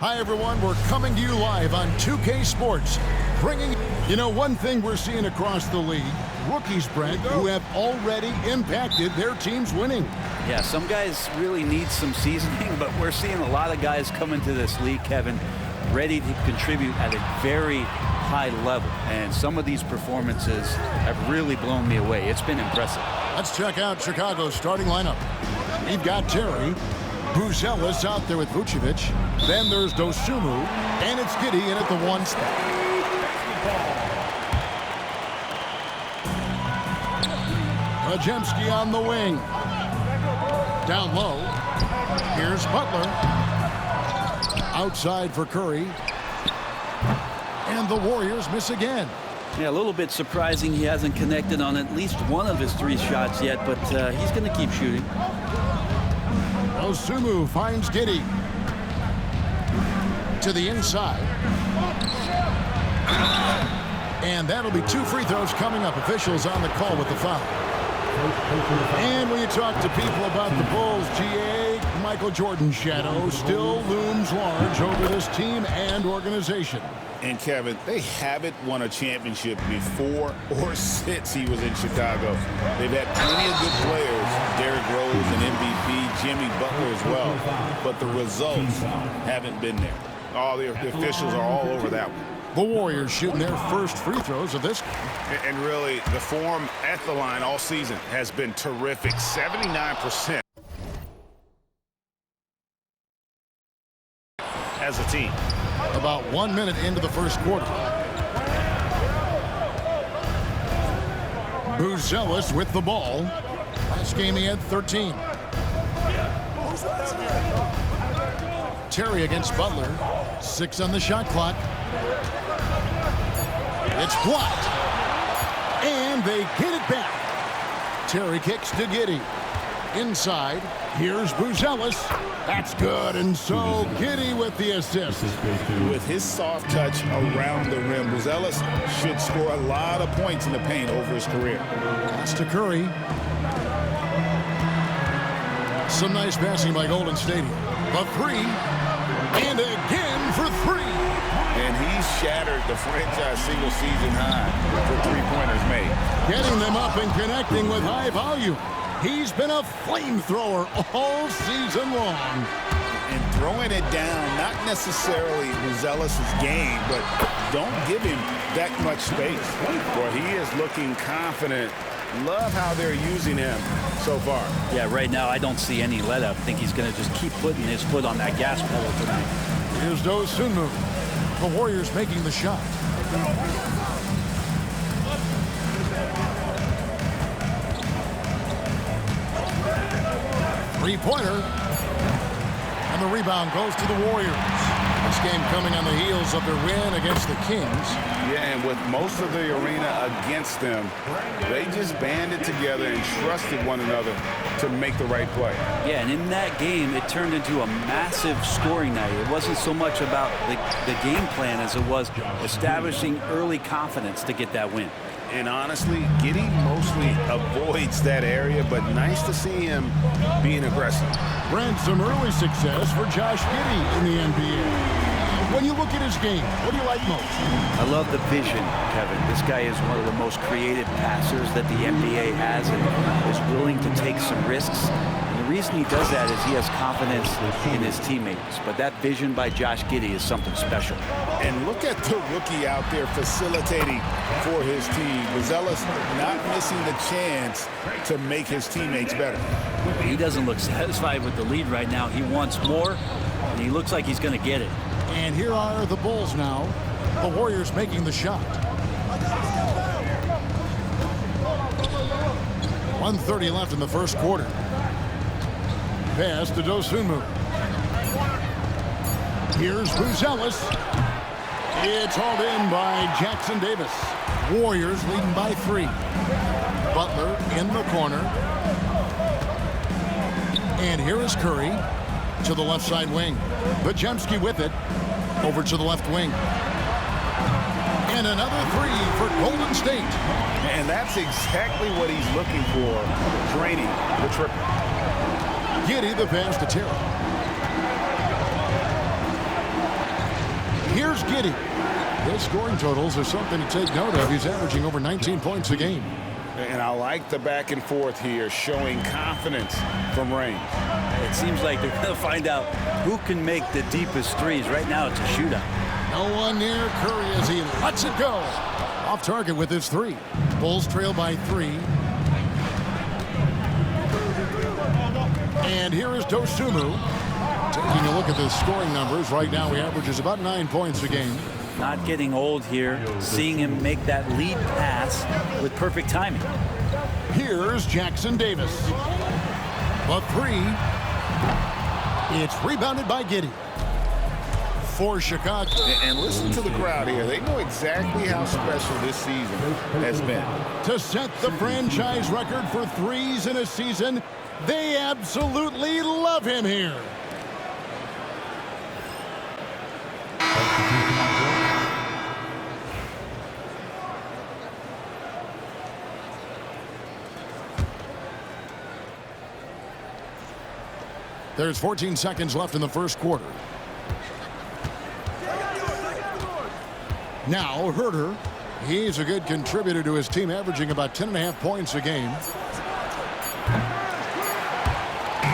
Hi, everyone. We're coming to you live on 2K Sports. One thing we're seeing across the league, rookies, Brent, who have already impacted their team's winning. Yeah, some guys really need some seasoning, but we're seeing a lot of guys come into this league, Kevin, ready to contribute at a very high level. And some of these performances have really blown me away. It's been impressive. Let's check out Chicago's starting lineup. You've got Terry, Buzelis out there with Vucevic. Then there's Dosunmu, and it's Giddey in at the 1 spot. Podziemski on the wing. Down low. Here's Butler. Outside for Curry. And the Warriors miss again. Yeah, a little bit surprising he hasn't connected on at least one of his 3 shots yet, but he's going to keep shooting. Dosunmu finds Giddey. To the inside. And that'll be 2 free throws coming up. Officials on the call with the foul. And when you talk to people about the Bulls, GA, Michael Jordan's shadow still looms large over this team and organization. And Kevin, they haven't won a championship before or since he was in Chicago. They've had plenty of good players, Derrick Rose, an MVP, Jimmy Butler as well, but the results haven't been there. All the officials are all over that one. The Warriors shooting their first free throws of this game. And really, the form at the line all season has been terrific, 79% as a team. About 1 minute into the first quarter. Buzelis with the ball. Last game he had 13. Terry against Butler. 6 on the shot clock. It's blocked. And they get it back. Terry kicks to Giddey. Inside. Here's Buzelis. That's good. And so Giddey with the assist. With his soft touch around the rim, Buzelis should score a lot of points in the paint over his career. Pass to Curry. Some nice passing by Golden State. The 3. And again for 3. And he's shattered the franchise single-season high for three-pointers made. Getting them up and connecting with high volume. He's been a flamethrower all season long. And throwing it down, not necessarily Buzelis' game, but don't give him that much space. Boy, he is looking confident. Love how they're using him so far. Yeah, right now I don't see any let up. I think he's going to just keep putting his foot on that gas pedal tonight. Here's Dosunmu. The Warriors making the shot. Three-pointer. And the rebound goes to the Warriors. This game coming on the heels of their win against the Kings. Yeah, and with most of the arena against them, they just banded together and trusted one another to make the right play. Yeah, and in that game, it turned into a massive scoring night. It wasn't so much about the game plan as it was establishing early confidence to get that win. And honestly, Giddey mostly avoids that area, but nice to see him being aggressive. Brent, some early success for Josh Giddey in the NBA. When you look at his game, what do you like most? I love the vision, Kevin. This guy is one of the most creative passers that the NBA has and is willing to take some risks. And the reason he does that is he has confidence in his teammates. But that vision by Josh Giddey is something special. And look at the rookie out there facilitating for his team. Buzelis not missing the chance to make his teammates better. He doesn't look satisfied with the lead right now. He wants more, and he looks like he's going to get it. And here are the Bulls now. The Warriors making the shot. 1:30 left in the first quarter. Pass to Dosunmu. Here's Buzelis. It's hauled in by Jackson Davis. Warriors leading by 3. Butler in the corner. And here is Curry to the left side wing. Podziemski with it. Over to the left wing. And another 3 for Golden State. And that's exactly what he's looking for, draining the triple. Giddey the pass to Terry. Here's Giddey. His scoring totals are something to take note of. He's averaging over 19 points a game. And I like the back and forth here, showing confidence from range. It seems like they're going to find out who can make the deepest threes. Right now, it's a shootout. No one near Curry as he lets it go. Off target with his three. Bulls trail by 3. And here is Dosunmu. Taking a look at the scoring numbers, right now he averages about 9 points a game. Not getting old here, seeing him make that lead pass with perfect timing. Here's Jackson Davis. The 3. It's rebounded by Giddey. For Chicago. And listen to the crowd here. They know exactly how special this season has been. To set the franchise record for threes in a season, they absolutely love him here. There's 14 seconds left in the first quarter. Now, Herter. He's a good contributor to his team, averaging about 10.5 points a game.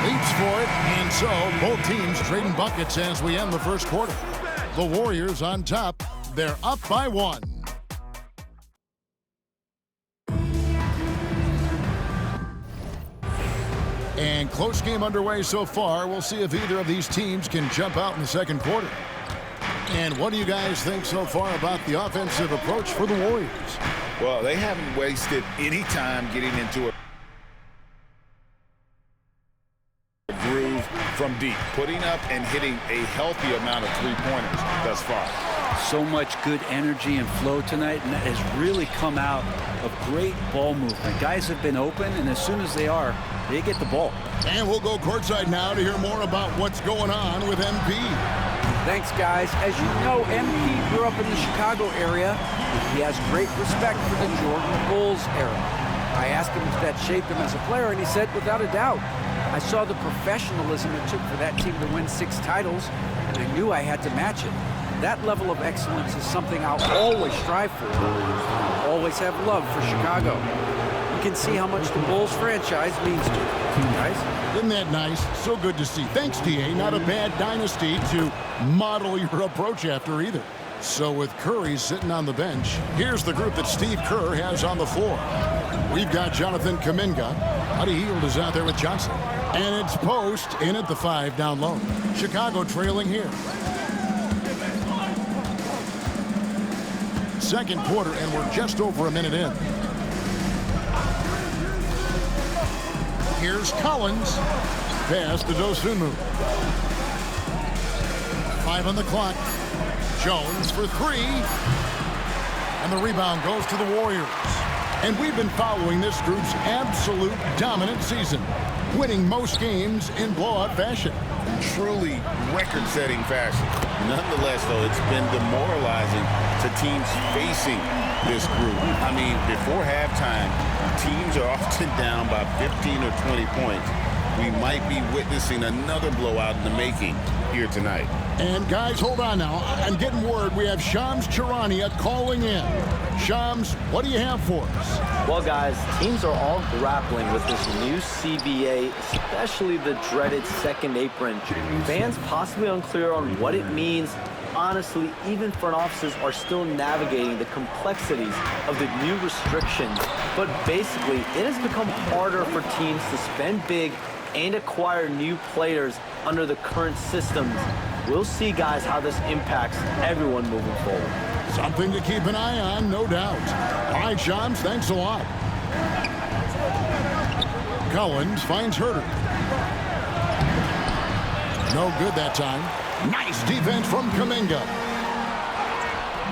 Leaps for it, and so both teams trading buckets as we end the first quarter. The Warriors on top. They're up by 1. And close game underway so far. We'll see if either of these teams can jump out in the second quarter. And what do you guys think so far about the offensive approach for the Warriors? Well, they haven't wasted any time getting into a groove from deep, putting up and hitting a healthy amount of three-pointers thus far. So much good energy and flow tonight, and that has really come out of great ball movement. Guys have been open, and as soon as they are, they get the ball. And we'll go courtside now to hear more about what's going on with MP. Thanks, guys. As you know, MP grew up in the Chicago area. He has great respect for the Jordan Bulls era. I asked him if that shaped him as a player, and he said, without a doubt. I saw the professionalism it took for that team to win 6 titles, and I knew I had to match it. That level of excellence is something I'll always strive for. I'll always have love for Chicago. You can see how much the Bulls franchise means to you guys. Isn't that nice? So good to see. Thanks, DA. Not a bad dynasty to model your approach after either. So with Curry sitting on the bench, here's the group that Steve Kerr has on the floor. We've got Jonathan Kuminga. Buddy Hield is out there with Johnson. And it's Post in at the 5 down low. Chicago trailing here. Second quarter, and we're just over a minute in. Here's Collins. Pass to Dosunmu. 5 on the clock. Jones for 3. And the rebound goes to the Warriors. And we've been following this group's absolute dominant season, winning most games in blowout fashion. Truly record-setting fashion. Nonetheless, though, it's been demoralizing to teams facing this group. I mean, before halftime, teams are often down by 15 or 20 points. We might be witnessing another blowout in the making here tonight. And guys, hold on now. I'm getting word we have Shams Charania calling in. Shams, what do you have for us? Well, guys, teams are all grappling with this new CBA, especially the dreaded second apron. Fans possibly unclear on what it means. Honestly, even front offices are still navigating the complexities of the new restrictions. But basically, it has become harder for teams to spend big and acquire new players under the current systems. We'll see, guys, how this impacts everyone moving forward. Something to keep an eye on, no doubt. All right, Shams, thanks a lot. Collins finds Herter. No good that time. Nice defense from Kuminga.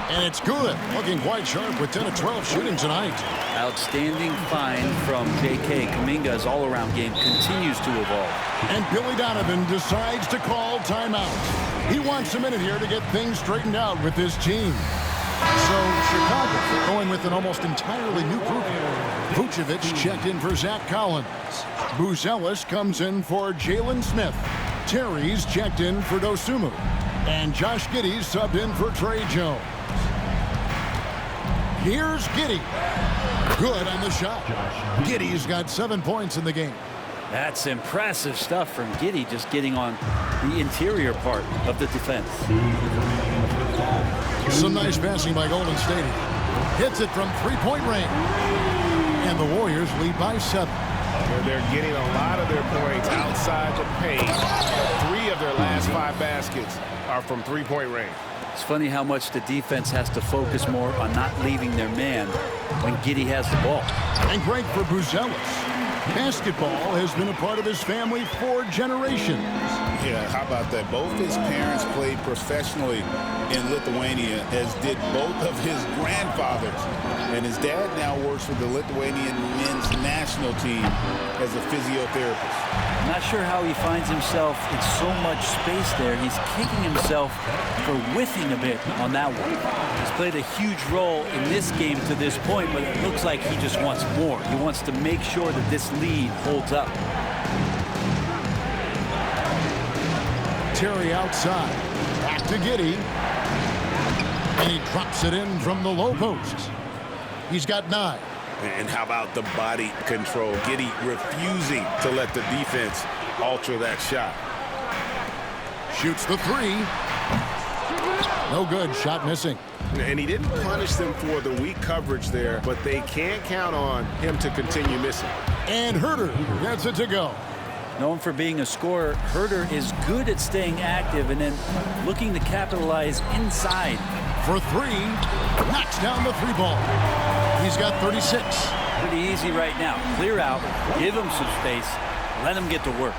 And it's good. Looking quite sharp with 10 of 12 shooting tonight. Outstanding find from J.K. Kuminga's all-around game continues to evolve. And Billy Donovan decides to call timeout. He wants a minute here to get things straightened out with his team. So Chicago going with an almost entirely new group here. Vucevic checked in for Zach Collins. Booz Ellis comes in for Jalen Smith. Terry's checked in for Dosunmu. And Josh Giddey's subbed in for Trey Jones. Here's Giddey. Good on the shot. Giddey's got 7 points in the game. That's impressive stuff from Giddey, just getting on the interior part of the defense. Some nice passing by Golden State. Hits it from three-point range. And the Warriors lead by 7. They're getting a lot of their points outside the paint. 3 of their last 5 baskets are from three-point range. It's funny how much the defense has to focus more on not leaving their man when Giddey has the ball. And great for Buzelis. Basketball has been a part of his family for generations. Yeah, how about that? Both his parents played professionally in Lithuania, as did both of his grandfathers. And his dad now works with the Lithuanian men's national team as a physiotherapist. I'm not sure how he finds himself in so much space there. He's kicking himself for whiffing a bit on that one. He's played a huge role in this game to this point, but it looks like he just wants more. He wants to make sure that this lead holds up. Terry outside. Back to Giddey. And he drops it in from the low post. He's got 9. And how about the body control? Giddey refusing to let the defense alter that shot. Shoots the 3. No good. Shot missing. And he didn't punish them for the weak coverage there, but they can't count on him to continue missing. And Herter gets it to go. Known for being a scorer, Herter is good at staying active and then looking to capitalize inside. For 3. Knocks down the 3 ball. He's got 36. Pretty easy right now. Clear out, give him some space, let him get to work.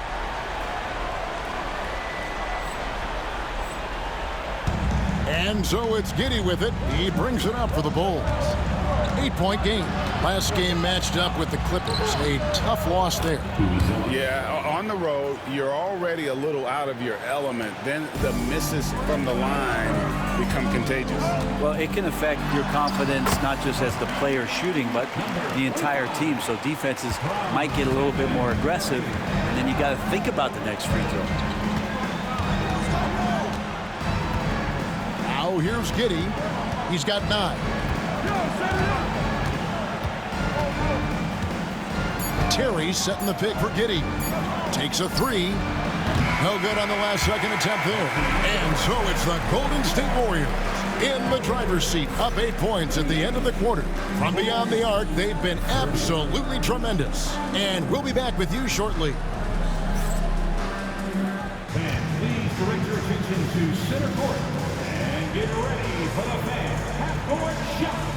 And so it's Giddey with it. He brings it up for the Bulls. 8-point game. Last game matched up with the Clippers. A tough loss there. Yeah, on the road, you're already a little out of your element. Then the misses from the line become contagious. Well, it can affect your confidence, not just as the player shooting, but the entire team. So defenses might get a little bit more aggressive, and then you got to think about the next free throw. Now here's Giddey. He's got 9. Terry setting the pick for Giddey. Takes a 3. No good on the last second attempt there. And so it's the Golden State Warriors in the driver's seat, up 8 points at the end of the quarter. From beyond the arc, they've been absolutely tremendous. And we'll be back with you shortly. And please direct your attention to center court and get ready for the fan half-court shot.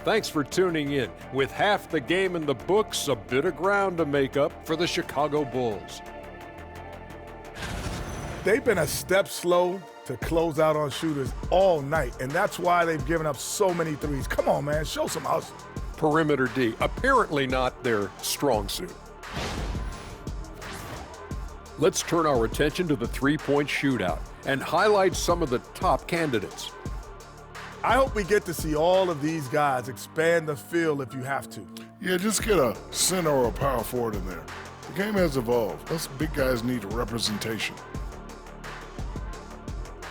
Thanks for tuning in. With half the game in the books, a bit of ground to make up for the Chicago Bulls. They've been a step slow to close out on shooters all night, and that's why they've given up so many threes. Come on, man, show some hustle. Perimeter D, apparently not their strong suit. Let's turn our attention to the three-point shootout and highlight some of the top candidates. I hope we get to see all of these guys expand the field if you have to. Yeah, just get a center or a power forward in there. The game has evolved. Us big guys need representation.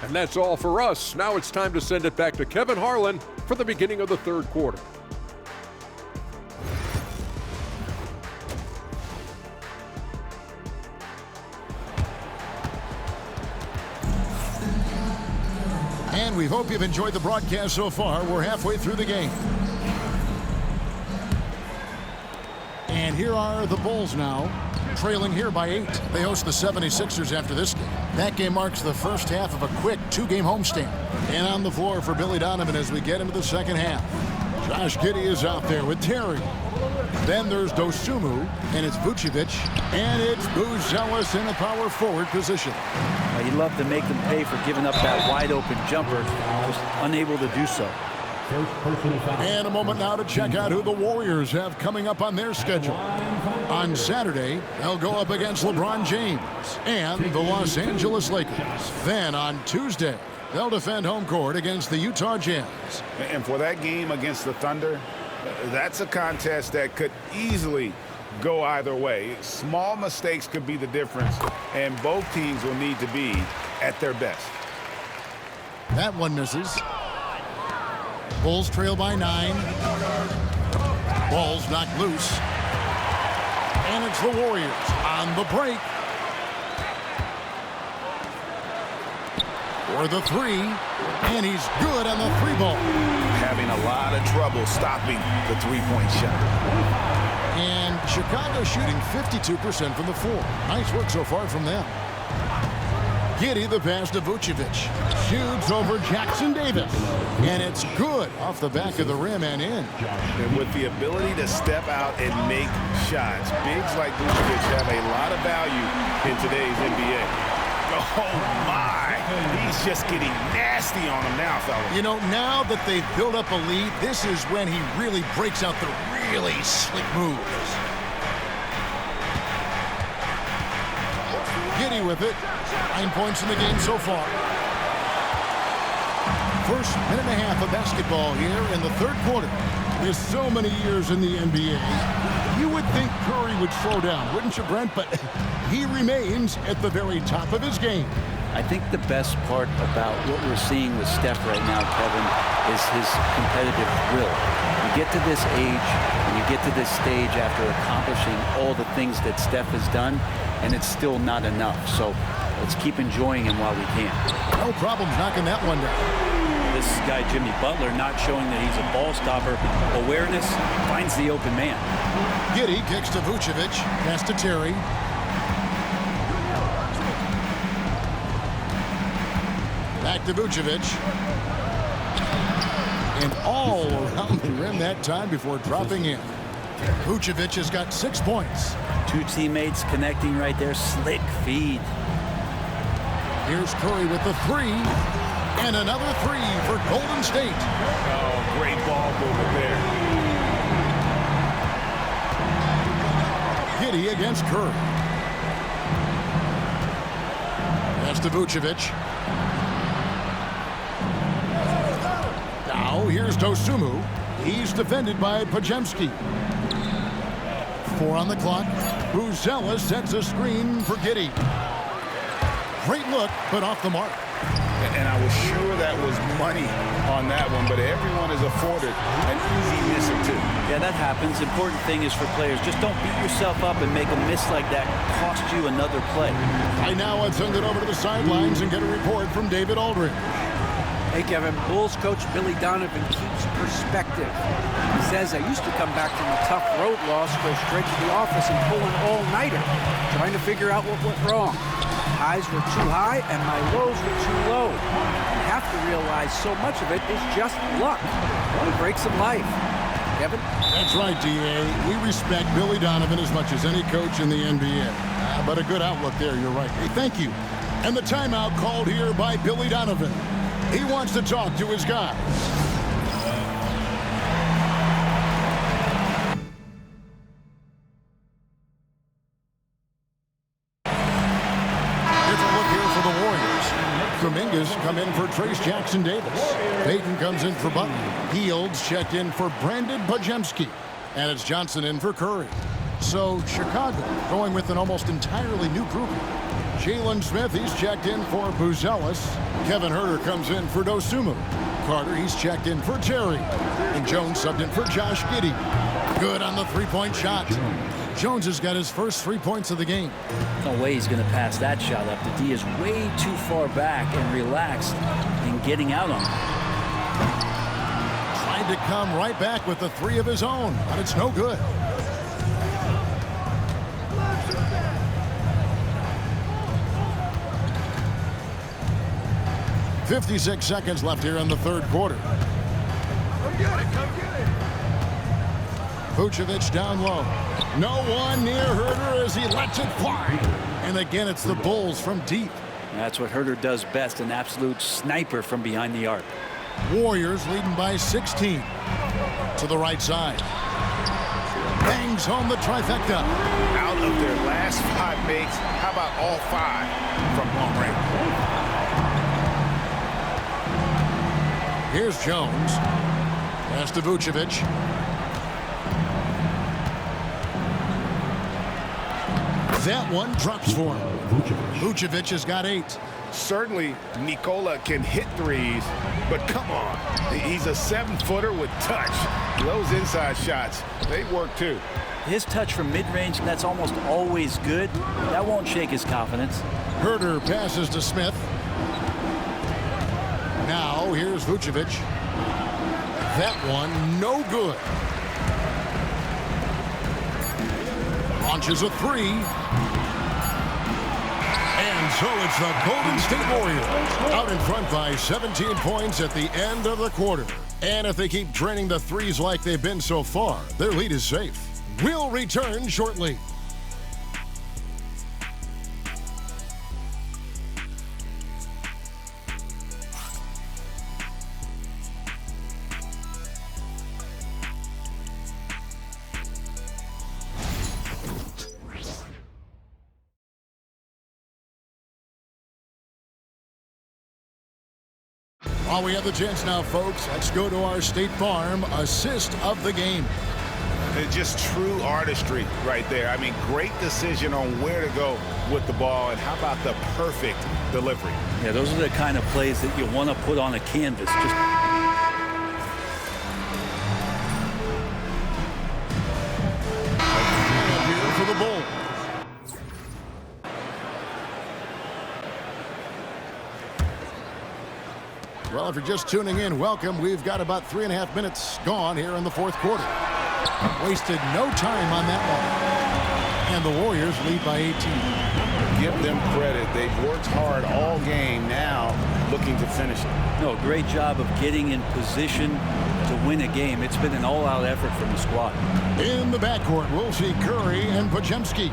And that's all for us. Now it's time to send it back to Kevin Harlan for the beginning of the third quarter. And we hope you've enjoyed the broadcast so far. We're halfway through the game. And here are the Bulls now, trailing here by 8. They host the 76ers after this game. That game marks the first half of a quick 2-game homestand. And on the floor for Billy Donovan as we get into the second half. Josh Giddey is out there with Terry. Then there's Dosunmu, and it's Vucevic, and it's Buzelis in a power forward position. He'd love to make them pay for giving up that wide-open jumper, just unable to do so. And a moment now to check out who the Warriors have coming up on their schedule. On Saturday, they'll go up against LeBron James and the Los Angeles Lakers. Then on Tuesday, They'll defend home court against the Utah Jazz. And for that game against the Thunder, that's a contest that could easily go either way. Small mistakes could be the difference, and both teams will need to be at their best. That one misses. Bulls trail by 9. Ball's knocked loose. And it's the Warriors on the break. For the 3. And he's good on the 3 ball. Having a lot of trouble stopping the three-point shot. And Chicago shooting 52% from the 4. Nice work so far from them. Giddey the pass to Vucevic. Shoots over Jackson Davis. And it's good off the back of the rim and in. And with the ability to step out and make shots, bigs like Vucevic have a lot of value in today's NBA. Oh, my. He's just getting nasty on him now, fellas. You know, now that they've built up a lead, this is when he really breaks out the really slick moves. Giddey with it. 9 points in the game so far. First minute and a half of basketball here in the third quarter. There's so many years in the NBA. You would think Curry would slow down, wouldn't you, Brent? But he remains at the very top of his game. I think the best part about what we're seeing with Steph right now, Kevin, is his competitive will. You get to this age, and you get to this stage after accomplishing all the things that Steph has done, and it's still not enough. So let's keep enjoying him while we can. No problems knocking that one down. This guy, Jimmy Butler, not showing that he's a ball stopper. Awareness finds the open man. Giddey kicks to Vucevic. Pass to Terry. Back to Vucevic. And all around the rim that time before dropping in. Vucevic has got 6 points. 2 teammates connecting right there. Slick feed. Here's Curry with the 3. And another 3 for Golden State. Oh, great ball movement there. Giddey against Curry. That's to Vucevic. Now here's Dosunmu. He's defended by Podziemski. 4 on the clock. Buzelis sets a screen for Giddey. Great look, but off the mark. And I was sure that was money on that one, but everyone is afforded an easy miss or 2. Yeah, that happens. Important thing is for players, just don't beat yourself up and make a miss like that cost you another play. Right now, let's send it over to the sidelines and get a report from David Aldridge. Hey, Kevin, Bulls coach Billy Donovan keeps perspective. He says, I used to come back from a tough road loss, go straight to the office and pull an all-nighter, trying to figure out what went wrong. Highs were too high and my lows were too low. You have to realize so much of it is just luck. One breaks of life. Kevin? That's right, D.A. We respect Billy Donovan as much as any coach in the NBA. But a good outlook there, you're right. Hey, thank you. And the timeout called here by Billy Donovan. He wants to talk to his guys. Dominguez come in for Trace Jackson Davis. Payton comes in for Butler. Fields checked in for Brandon Podziemski. And it's Johnson in for Curry. So Chicago going with an almost entirely new group. Jalen Smith, he's checked in for Buzelis. Kevin Huerter comes in for Dosunmu. Carter, he's checked in for Terry. And Jones subbed in for Josh Giddey. Good on the three-point shot. Jones has got his first 3 points of the game. No way he's going to pass that shot up. The D is way too far back and relaxed in getting out on him. Tried to come right back with the 3 of his own, but it's no good. .56 seconds left here in the third quarter. Come get it, come get it. Vucevic down low. No one near Huerter as he lets it fly. And again, it's the Bulls from deep. That's what Huerter does best, an absolute sniper from behind the arc. Warriors leading by 16. To the right side. Bangs home the trifecta. Out of their last 5 makes, how about all 5 from long range? Here's Jones. Pass to Vucevic. That one drops for him. Vucevic has got 8. Certainly, Nikola can hit threes, but come on. He's a 7-footer with touch. Those inside shots, they work too. His touch from mid-range, that's almost always good. That won't shake his confidence. Herter passes to Smith. Now, here's Vucevic. That one, no good. Launches a 3. And so it's the Golden State Warriors out in front by 17 points at the end of the quarter. And if they keep draining the threes like they've been so far, their lead is safe. We'll return shortly. While we have the chance now, folks, let's go to our State Farm assist of the game. It's just true artistry right there. I mean, great decision on where to go with the ball, and how about the perfect delivery? Yeah, those are the kind of plays that you want to put on a canvas. Here for the Bulls. Well, if you're just tuning in, welcome. We've got about 3.5 minutes gone here in the fourth quarter. Wasted no time on that one. And the Warriors lead by 18. Give them credit. They've worked hard all game, now looking to finish it. No, great job of getting in position to win a game. It's been an all-out effort from the squad. In the backcourt, we'll see Curry and Podziemski.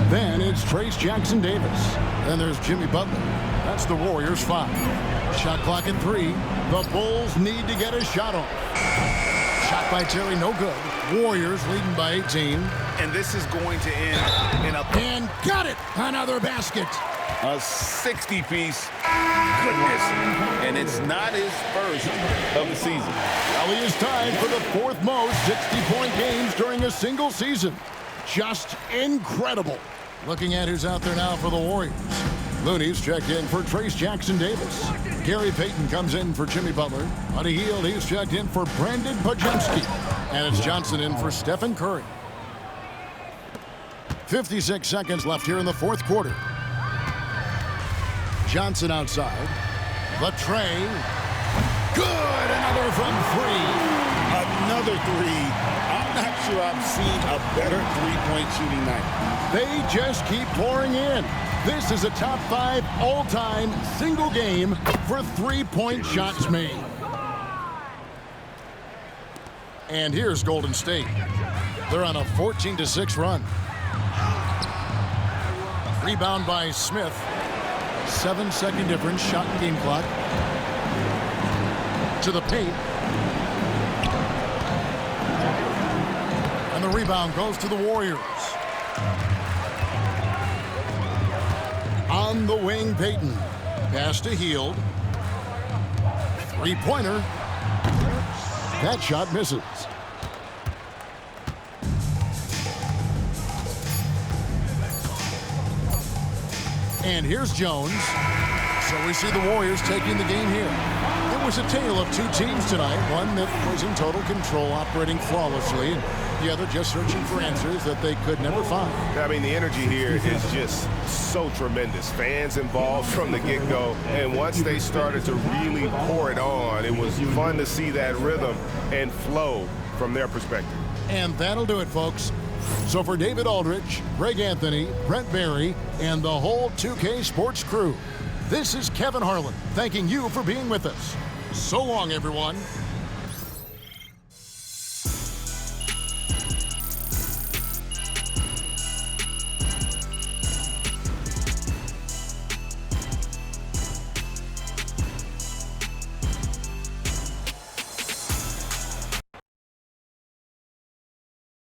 Then it's Trayce Jackson-Davis. Then there's Jimmy Butler. That's the Warriors' 5. Shot clock at 3. The Bulls need to get a shot off. Shot by Terry, no good. Warriors leading by 18. And this is going to end in a... And got it! Another basket. A 60-piece. Goodness. And it's not his first of the season. Well, he is tied for the 4th most 60-point games during a single season. Just incredible. Looking at who's out there now for the Warriors. Looney's checked in for Trayce Jackson-Davis. Gary Payton comes in for Jimmy Butler. On a heel, he's checked in for Brandon Podziemski. And it's Johnson in for Stephen Curry. 56 seconds left here in the fourth quarter. Johnson outside. The tray. Good! Another from 3. Another 3. I'm not sure I've seen a better three-point shooting night. They just keep pouring in. This is a top 5 all-time single game for three-point shots made. And here's Golden State. They're on a 14-6 run. Rebound by Smith. 7-second difference, shot and game clock. To the paint. And the rebound goes to the Warriors. On the wing, Payton. Pass to Hield. Three-pointer. That shot misses. And here's Jones. So we see the Warriors taking the game here. It was a tale of 2 teams tonight. One that was in total control, operating flawlessly, and the other just searching for answers that they could never find. I mean, the energy here is just so tremendous. Fans involved from the get-go, and once they started to really pour it on, it was fun to see that rhythm and flow from their perspective. And that'll do it, folks. So for David Aldridge, Greg Anthony, Brent Barry, and the whole 2K Sports crew, this is Kevin Harlan thanking you for being with us. So long, everyone.